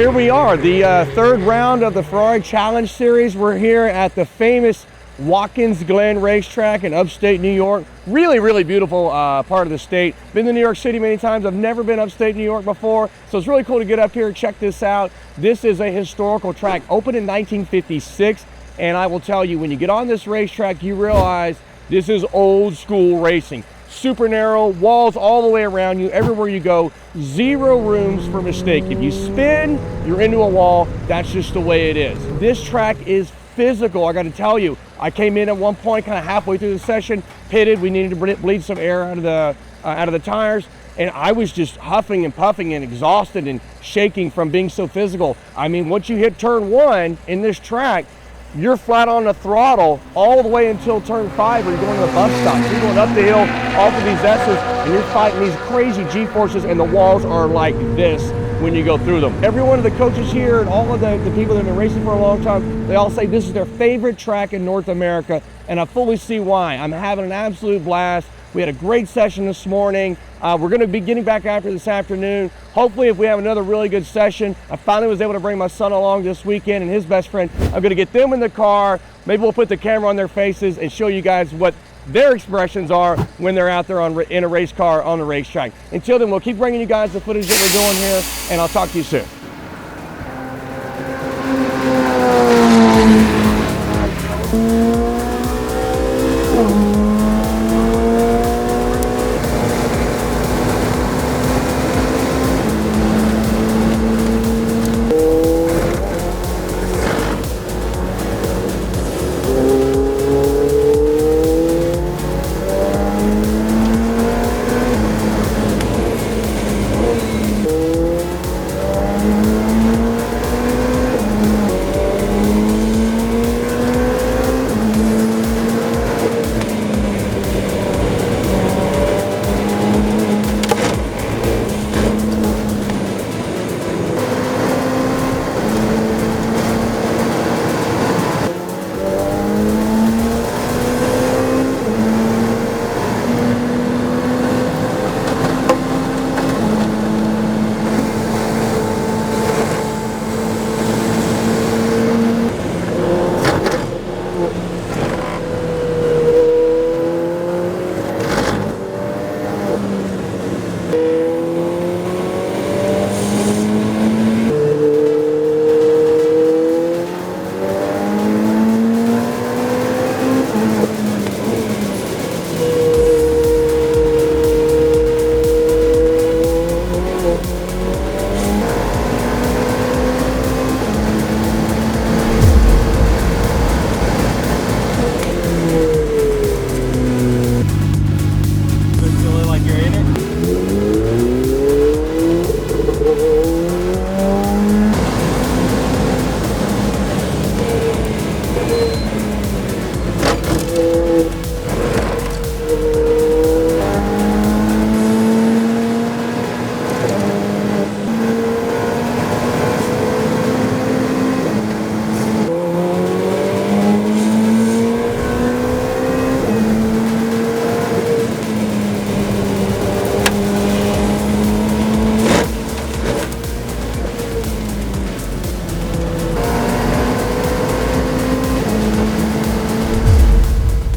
here we are, the third round of the Ferrari Challenge Series. We're here at the famous Watkins Glen racetrack in upstate New York. Really, really beautiful part of the state. Been to New York City many times. I've never been upstate New York before, so it's really cool to get up here and check this out. This is a historical track, opened in 1956, and I will tell you, when you get on this racetrack, you realize this is old school racing. Super narrow, walls all the way around you, everywhere you go, zero rooms for mistake. If you spin, you're into a wall. That's just the way it is. This track is physical, I got to tell you. I came in at one point, kind of halfway through the session, pitted. We needed to bleed some air out of the tires, and I was just huffing and puffing and exhausted and shaking from being so physical. I mean, once you hit turn 1 in this track, you're flat on the throttle all the way until turn 5 where you're going to the bus stop. You're going up the hill, off of these S's, and you're fighting these crazy G-forces, and the walls are like this when you go through them. Every one of the coaches here and all of the people that have been racing for a long time, they all say this is their favorite track in North America, and I fully see why. I'm having an absolute blast. We had a great session this morning. We're going to be getting back after this afternoon. Hopefully, if we have another really good session, I finally was able to bring my son along this weekend and his best friend. I'm going to get them in the car. Maybe we'll put the camera on their faces and show you guys what their expressions are when they're out there in a race car on the racetrack. Until then, we'll keep bringing you guys the footage that we're doing here, and I'll talk to you soon.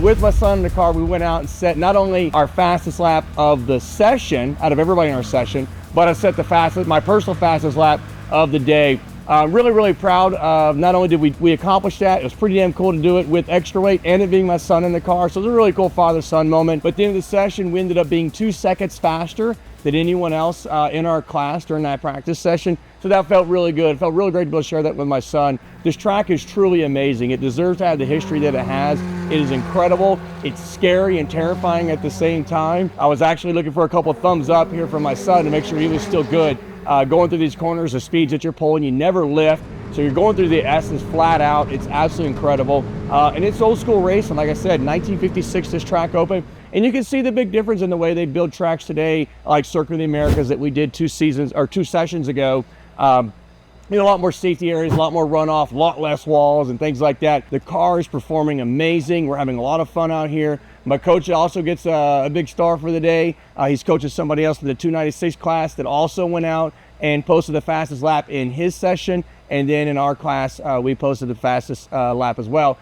With my son in the car, we went out and set not only our fastest lap of the session, out of everybody in our session, but I set my personal fastest lap of the day. Really, really proud of not only did we accomplish that, it was pretty damn cool to do it with extra weight and it being my son in the car. So it was a really cool father-son moment. But at the end of the session, we ended up being 2 seconds faster than anyone else in our class during that practice session. So that felt really good. It felt really great to be able to share that with my son. This track is truly amazing. It deserves to have the history that it has. It is incredible. It's scary and terrifying at the same time. I was actually looking for a couple of thumbs up here from my son to make sure he was still good. Going through these corners, the speeds that you're pulling, you never lift. So you're going through the S's flat out. It's absolutely incredible. And it's old school racing. Like I said, 1956 this track opened. And you can see the big difference in the way they build tracks today, like Circuit of the Americas that we did 2 sessions ago. A lot more safety areas, a lot more runoff, a lot less walls and things like that. The car is performing amazing. We're having a lot of fun out here. My coach also gets a big star for the day. He's coaching somebody else in the 296 class that also went out and posted the fastest lap in his session. And then in our class, we posted the fastest lap as well.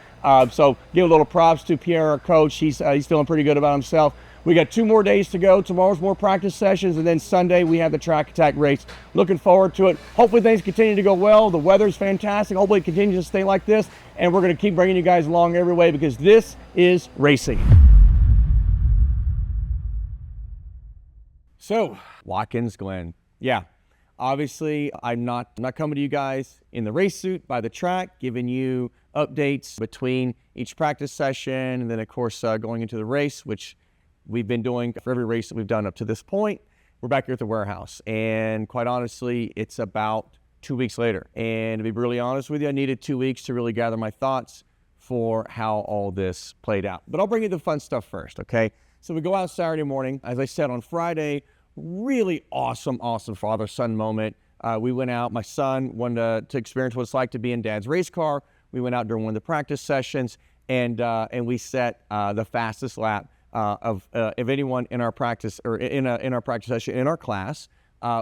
So give a little props to Pierre, our coach. He's feeling pretty good about himself. We got 2 more days to go. Tomorrow's more practice sessions, and then Sunday we have the track attack race. Looking forward to it. Hopefully things continue to go well. The weather's fantastic. Hopefully it continues to stay like this, and we're going to keep bringing you guys along every way because this is racing. So, Watkins Glen. Yeah, obviously I'm not coming to you guys in the race suit by the track, giving you updates between each practice session, and then of course going into the race, which we've been doing for every race that we've done up to this point. We're back here at the warehouse, and quite honestly, it's about 2 weeks later. And to be really honest with you, I needed 2 weeks to really gather my thoughts for how all this played out. But I'll bring you the fun stuff first, okay? So we go out Saturday morning. As I said, on Friday, really awesome father-son moment. We went out. My son wanted to experience what it's like to be in Dad's race car. We went out during one of the practice sessions, and we set the fastest lap of anyone in our practice or in our practice session in our class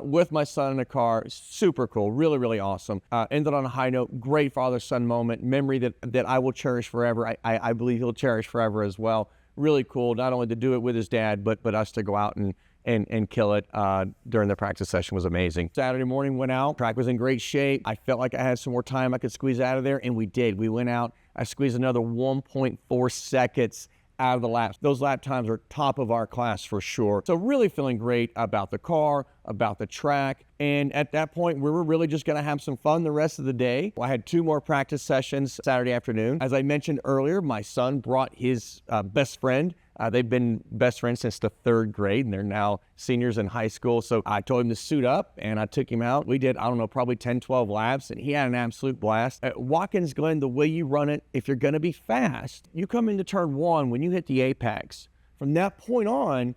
with my son in the car. Super cool, really awesome. Ended on a high note. Great father-son moment, memory that I will cherish forever. I believe he'll cherish forever as well. Really cool, not only to do it with his dad, but us to go out and kill it during the practice session was amazing. Saturday morning, went out. Track was in great shape. I felt like I had some more time I could squeeze out of there, and we did. We went out. I squeezed another 1.4 seconds out of the laps. Those lap times are top of our class for sure. So really feeling great about the car, about the track. And at that point, we were really just gonna have some fun the rest of the day. I had 2 more practice sessions Saturday afternoon. As I mentioned earlier, my son brought his best friend. They've been best friends since the 3rd grade, and they're now seniors in high school. So I told him to suit up, and I took him out. We did, I don't know, probably 10, 12 laps, and he had an absolute blast. At Watkins Glen, the way you run it, if you're gonna be fast, you come into turn 1, when you hit the apex, from that point on,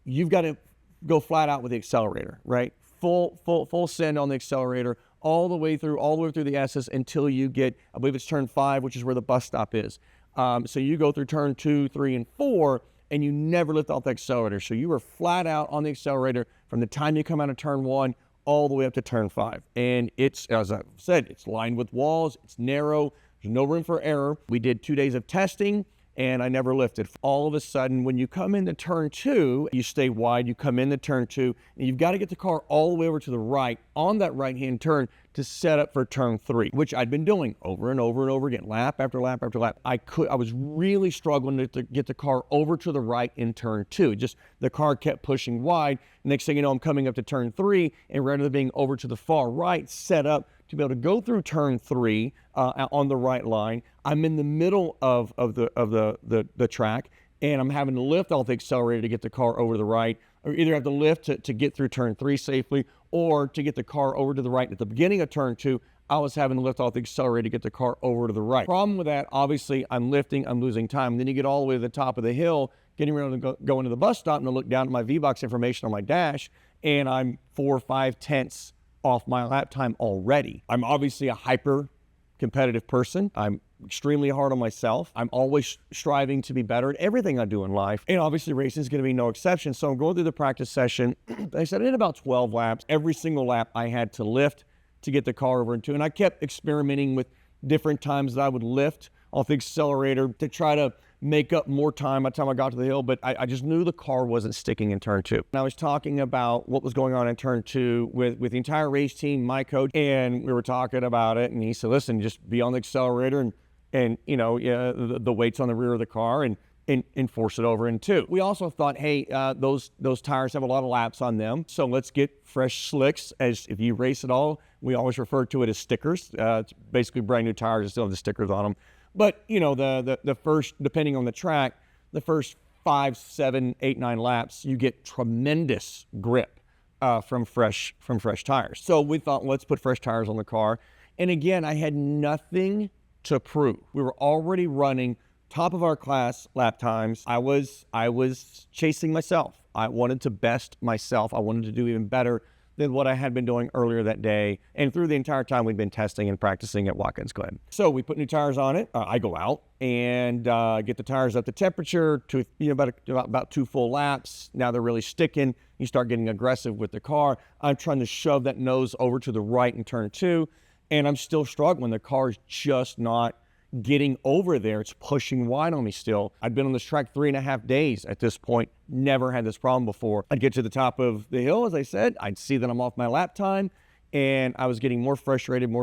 you've got to go flat out with the accelerator, right? Full send on the accelerator, all the way through the S's until you get, I believe it's turn 5, which is where the bus stop is. So you go through turn 2, 3, and 4, and you never lift off the accelerator. So you are flat out on the accelerator from the time you come out of turn 1 all the way up to turn 5. And it's, as I said, it's lined with walls, it's narrow, there's no room for error. We did 2 days of testing, and I never lifted. All of a sudden, when you come into turn 2, you stay wide, you come into turn 2, and you've got to get the car all the way over to the right on that right-hand turn to set up for turn 3, which I'd been doing over and over again, lap after lap after lap. I was really struggling to get the car over to the right in turn 2. Just the car kept pushing wide. Next thing you know, I'm coming up to turn 3, and rather than being over to the far right, set up to be able to go through turn 3 on the right line, I'm in the middle of the track, and I'm having to lift off the accelerator to get the car over to the right, or either have to lift to get through turn 3 safely, or to get the car over to the right. At the beginning of turn 2, I was having to lift off the accelerator to get the car over to the right. Problem with that, obviously, I'm lifting, I'm losing time. And then you get all the way to the top of the hill, getting ready to go into the bus stop, and I look down at my V-Box information on my dash, and I'm 4 or 5 tenths off my lap time already. I'm obviously a hyper competitive person. I'm extremely hard on myself. I'm always striving to be better at everything I do in life. And obviously racing is going to be no exception. So I'm going through the practice session. I said I did about 12 laps. Every single lap I had to lift to get the car over into. And I kept experimenting with different times that I would lift off the accelerator to try to make up more time by the time I got to the hill, but I just knew the car wasn't sticking in turn 2. And I was talking about what was going on in turn 2 with the entire race team, my coach, and we were talking about it, and he said, listen, just be on the accelerator and you know, the weight's on the rear of the car and force it over in 2. We also thought, hey, those tires have a lot of laps on them, so let's get fresh slicks. As if you race at all, we always refer to it as stickers. It's basically brand new tires that still have the stickers on them. But, you know, the first, depending on the track, the first 5, 7, 8, 9 laps, you get tremendous grip from fresh tires. So we thought, let's put fresh tires on the car. And again, I had nothing to prove. We were already running top of our class lap times. I was chasing myself. I wanted to best myself. I wanted to do even better than what I had been doing earlier that day and through the entire time we'd been testing and practicing at Watkins Glen. So we put new tires on it. I go out and get the tires up to temperature to about 2 full laps. Now they're really sticking. You start getting aggressive with the car. I'm trying to shove that nose over to the right in turn 2, and I'm still struggling. The car is just not getting over there. It's pushing wide on me still. I'd been on this track 3.5 days at this point, never had this problem before. I'd get to the top of the hill, as I said, I'd see that I'm off my lap time, and I was getting more frustrated.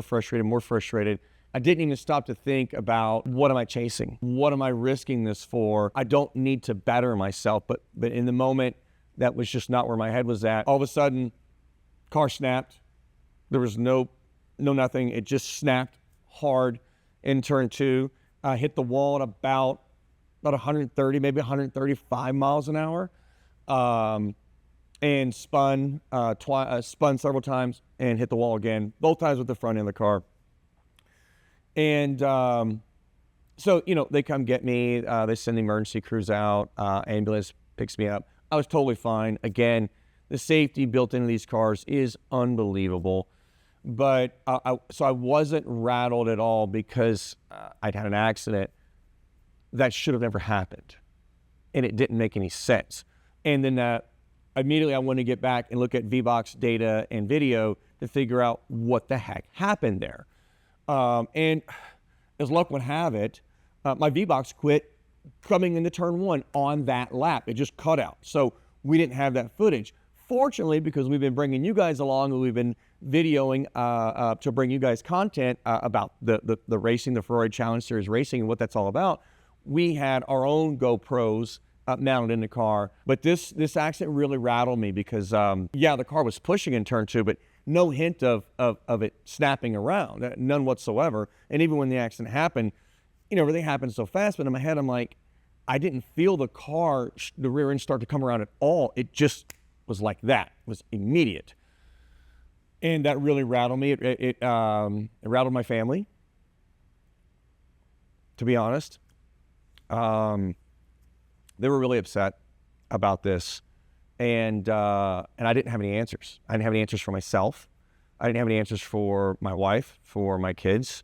I didn't even stop to think about, what am I chasing? What am I risking this for? I don't need to better myself, but in the moment, that was just not where my head was at. All of a sudden, car snapped. There was no nothing. It just snapped hard in turn 2. Hit the wall at about 130, maybe 135 miles an hour, and spun several times and hit the wall again, both times with the front end of the car. And so, they come get me. They send the emergency crews out. Ambulance picks me up. I was totally fine. Again, the safety built into these cars is unbelievable. But so I wasn't rattled at all because I'd had an accident that should have never happened, and it didn't make any sense. And then immediately I wanted to get back and look at VBox data and video to figure out what the heck happened there. And as luck would have it, my VBox quit coming into turn 1 on that lap. It just cut out. So we didn't have that footage. Fortunately, because we've been bringing you guys along and we've been videoing to bring you guys content about the racing, the Ferrari Challenge Series racing and what that's all about, we had our own GoPros mounted in the car. But this accident really rattled me because, the car was pushing in turn 2, but no hint of it snapping around, none whatsoever. And even when the accident happened, everything happened so fast, but in my head, I'm like, I didn't feel the car, the rear end start to come around at all. It just was like that. It was immediate. And that really rattled me. It rattled my family, to be honest. They were really upset about this. And I didn't have any answers. I didn't have any answers for myself. I didn't have any answers for my wife, for my kids.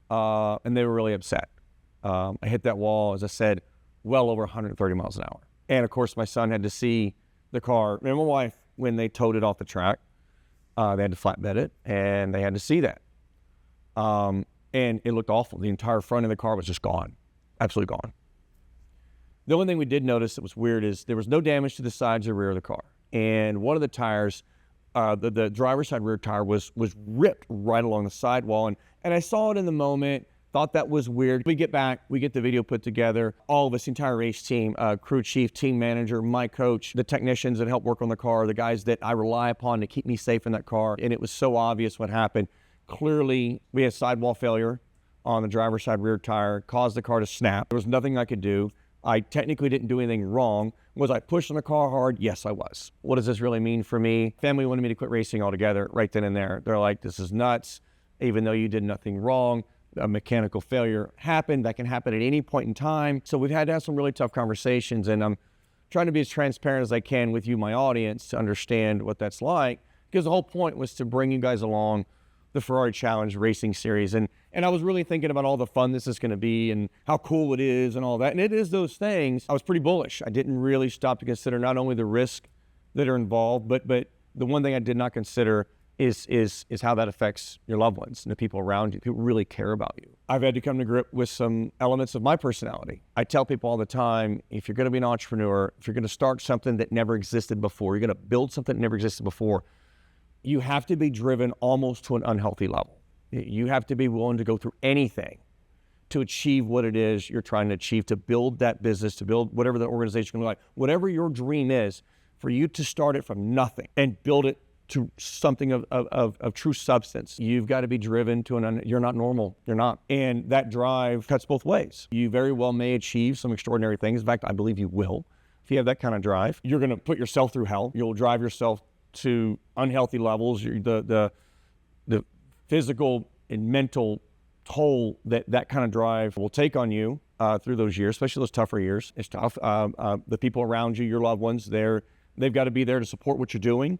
And they were really upset. I hit that wall, as I said, well over 130 miles an hour. And of course, my son had to see the car, and my wife, when they towed it off the track, they had to flatbed it, and they had to see that. And it looked awful. The entire front of the car was just gone, absolutely gone. The only thing we did notice that was weird is there was no damage to the sides or rear of the car. And one of the tires, the driver's side rear tire was ripped right along the sidewall. And I saw it in the moment, thought that was weird. We get back, we get the video put together. All of us, the entire race team, crew chief, team manager, my coach, the technicians that help work on the car, the guys that I rely upon to keep me safe in that car. And it was so obvious what happened. Clearly, we had sidewall failure on the driver's side rear tire, caused the car to snap. There was nothing I could do. I technically didn't do anything wrong. Was I pushing the car hard? Yes, I was. What does this really mean for me? Family wanted me to quit racing altogether right then and there. They're like, this is nuts. Even though you did nothing wrong, a mechanical failure happened. That can happen at any point in time. So we've had to have some really tough conversations, and I'm trying to be as transparent as I can with you, my audience, to understand what that's like, because the whole point was to bring you guys along the Ferrari Challenge Racing Series. And I was really thinking about all the fun this is going to be and how cool it is and all that. And it is those things. I was pretty bullish. I didn't really stop to consider not only the risk that are involved, but the one thing I did not consider is how that affects your loved ones and the people around you, people who really care about you. I've had to come to grip with some elements of my personality. I tell people all the time, if you're going to be an entrepreneur, if you're going to start something that never existed before, you're going to build something that never existed before, you have to be driven almost to an unhealthy level. You have to be willing to go through anything to achieve what it is you're trying to achieve, to build that business, to build whatever the organization can look like, whatever your dream is, for you to start it from nothing and build it to something of true substance. You've got to be driven to you're not normal, you're not. And that drive cuts both ways. You very well may achieve some extraordinary things. In fact, I believe you will. If you have that kind of drive, you're going to put yourself through hell. You'll drive yourself to unhealthy levels. The physical and mental toll that kind of drive will take on you through those years, especially those tougher years. It's tough. The people around you, your loved ones, they've got to be there to support what you're doing.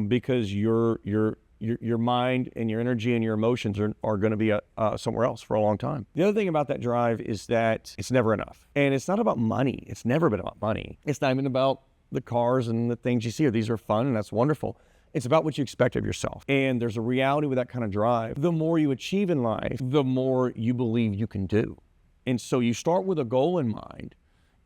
because your mind and your energy and your emotions are going to be somewhere else for a long time. The other thing about that drive is that it's never enough. And it's not about money. It's never been about money. It's not even about the cars and the things you see. These are fun and that's wonderful. It's about what you expect of yourself. And there's a reality with that kind of drive. The more you achieve in life, the more you believe you can do. And so you start with a goal in mind.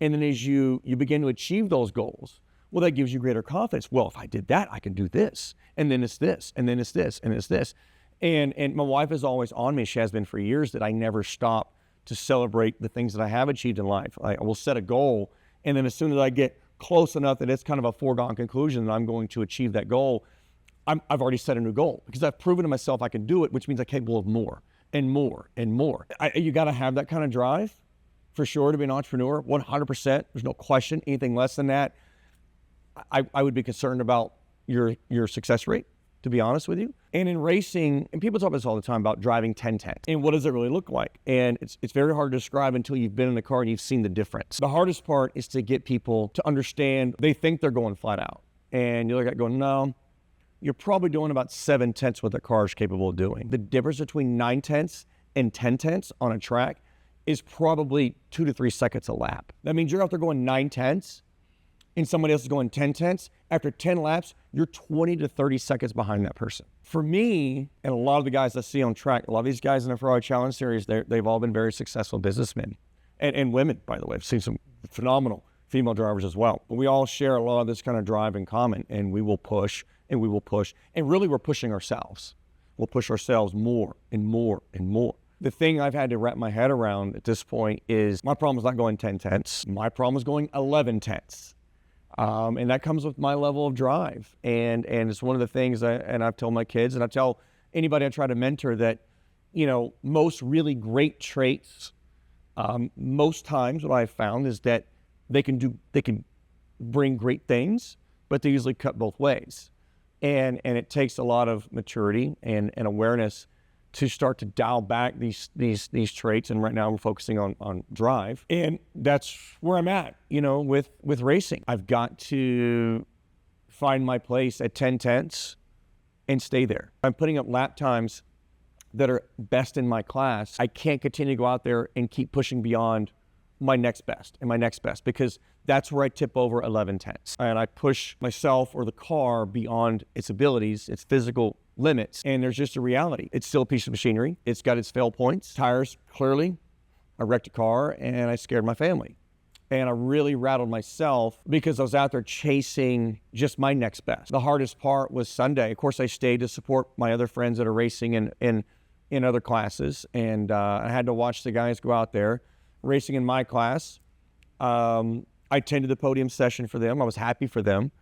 And then as you begin to achieve those goals, well, that gives you greater confidence. Well, if I did that, I can do this. And then it's this, and then it's this, and it's this. And my wife is always on me, she has been for years, that I never stop to celebrate the things that I have achieved in life. I will set a goal, and then as soon as I get close enough that it's kind of a foregone conclusion that I'm going to achieve that goal, I've already set a new goal because I've proven to myself I can do it, which means I'm capable of more and more and more. You got to have that kind of drive for sure to be an entrepreneur, 100%. There's no question. Anything less than that, I would be concerned about your success rate, to be honest with you. And in racing, and people talk about this all the time about driving 10-10, and what does it really look like? And it's very hard to describe until you've been in the car and you've seen the difference. The hardest part is to get people to understand they think they're going flat out. And you look at it going, no, you're probably doing about 7/10 what the car is capable of doing. The difference between 9/10 and 10/10 on a track is probably 2 to 3 seconds a lap. That means you're out there going 9/10 and somebody else is going 10/10. After 10 laps, you're 20 to 30 seconds behind that person. For me, and a lot of the guys I see on track, a lot of these guys in the Ferrari Challenge Series, they've all been very successful businessmen and women, by the way. I've seen some phenomenal female drivers as well. But we all share a lot of this kind of drive in common, and we will push and we will push. And really, we're pushing ourselves. We'll push ourselves more and more and more. The thing I've had to wrap my head around at this point is my problem is not going 10/10. My problem is going 11/10. And that comes with my level of drive. And it's one of the things I've told my kids, and I tell anybody I try to mentor that, most really great traits, most times what I've found is that they can bring great things, but they usually cut both ways. And it takes a lot of maturity and awareness to start to dial back these traits. And right now we're focusing on drive. And that's where I'm at, with racing. I've got to find my place at 10/10 and stay there. I'm putting up lap times that are best in my class. I can't continue to go out there and keep pushing beyond my next best and my next best, because that's where I tip over 11/10. And I push myself or the car beyond its abilities, its physical limits. And there's just a reality. It's still a piece of machinery. It's got its fail points. Tires, clearly. I wrecked a car and I scared my family. And I really rattled myself because I was out there chasing just my next best. The hardest part was Sunday. Of course, I stayed to support my other friends that are racing in other classes. And I had to watch the guys go out there racing in my class. I attended the podium session for them. I was happy for them.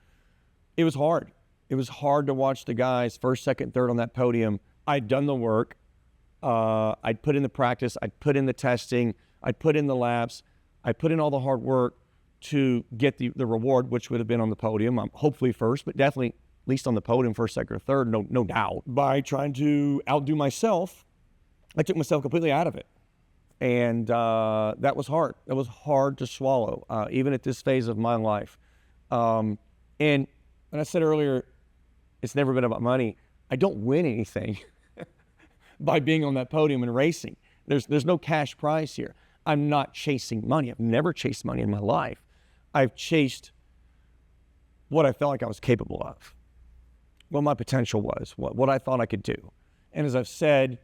It was hard. It was hard to watch the guys first, second, third on that podium. I'd done the work. I'd put in the practice. I'd put in the testing. I'd put in the laps. I put in all the hard work to get the reward, which would have been on the podium, hopefully first, but definitely at least on the podium, first, second, or third, no doubt. By trying to outdo myself, I took myself completely out of it. And that was hard. That was hard to swallow, even at this phase of my life. And I said earlier, it's never been about money. I don't win anything by being on that podium and racing. There's no cash prize here. I'm not chasing money. I've never chased money in my life. I've chased what I felt like I was capable of, what my potential was, what I thought I could do. And as I've said,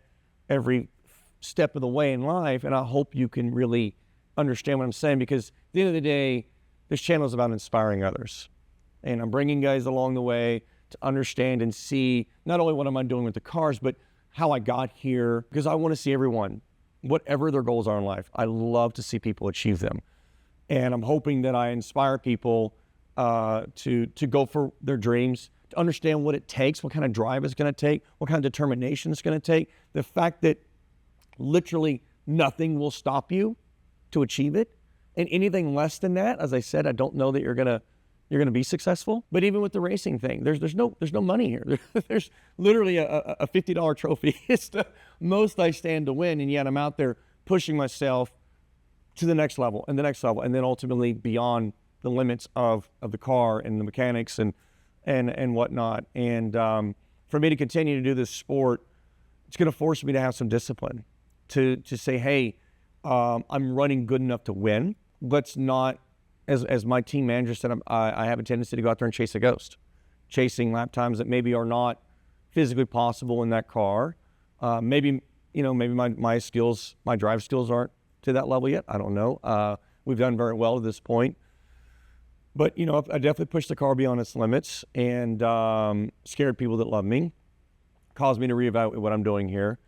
every step of the way in life, and I hope you can really understand what I'm saying, because at the end of the day, this channel is about inspiring others. And I'm bringing guys along the way to understand and see not only what am I doing with the cars, but how I got here, because I want to see everyone, whatever their goals are in life, I love to see people achieve them. And I'm hoping that I inspire people to go for their dreams, to understand what it takes, what kind of drive it's going to take, what kind of determination it's going to take. The fact that literally nothing will stop you to achieve it. And anything less than that, as I said, I don't know that you're gonna be successful. But even with the racing thing, there's no money here. There's literally a $50 trophy. It's the most I stand to win, and yet I'm out there pushing myself to the next level and the next level, and then ultimately beyond the limits of the car and the mechanics and and whatnot. And for me to continue to do this sport, it's going to force me to have some discipline to say, hey, I'm running good enough to win. Let's not, as my team manager said, I have a tendency to go out there and chase a ghost, chasing lap times that maybe are not physically possible in that car. Maybe my skills, my drive skills aren't to that level yet. I don't know. We've done very well at this point. But, I definitely pushed the car beyond its limits and scared people that love me, caused me to reevaluate what I'm doing here.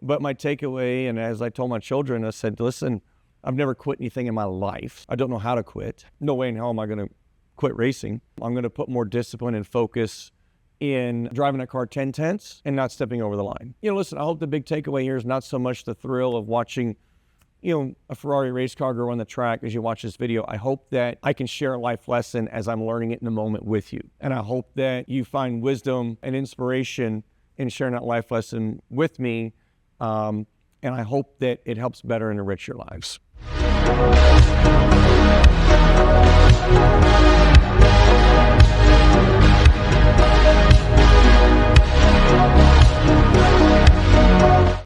But my takeaway, and as I told my children, I said, listen, I've never quit anything in my life. I don't know how to quit. No way in hell am I going to quit racing. I'm going to put more discipline and focus in driving that car 10/10 and not stepping over the line. Listen, I hope the big takeaway here is not so much the thrill of watching a Ferrari race car go on the track as you watch this video. I hope that I can share a life lesson as I'm learning it in the moment with you. And I hope that you find wisdom and inspiration in sharing that life lesson with me. And I hope that it helps better and enrich your lives.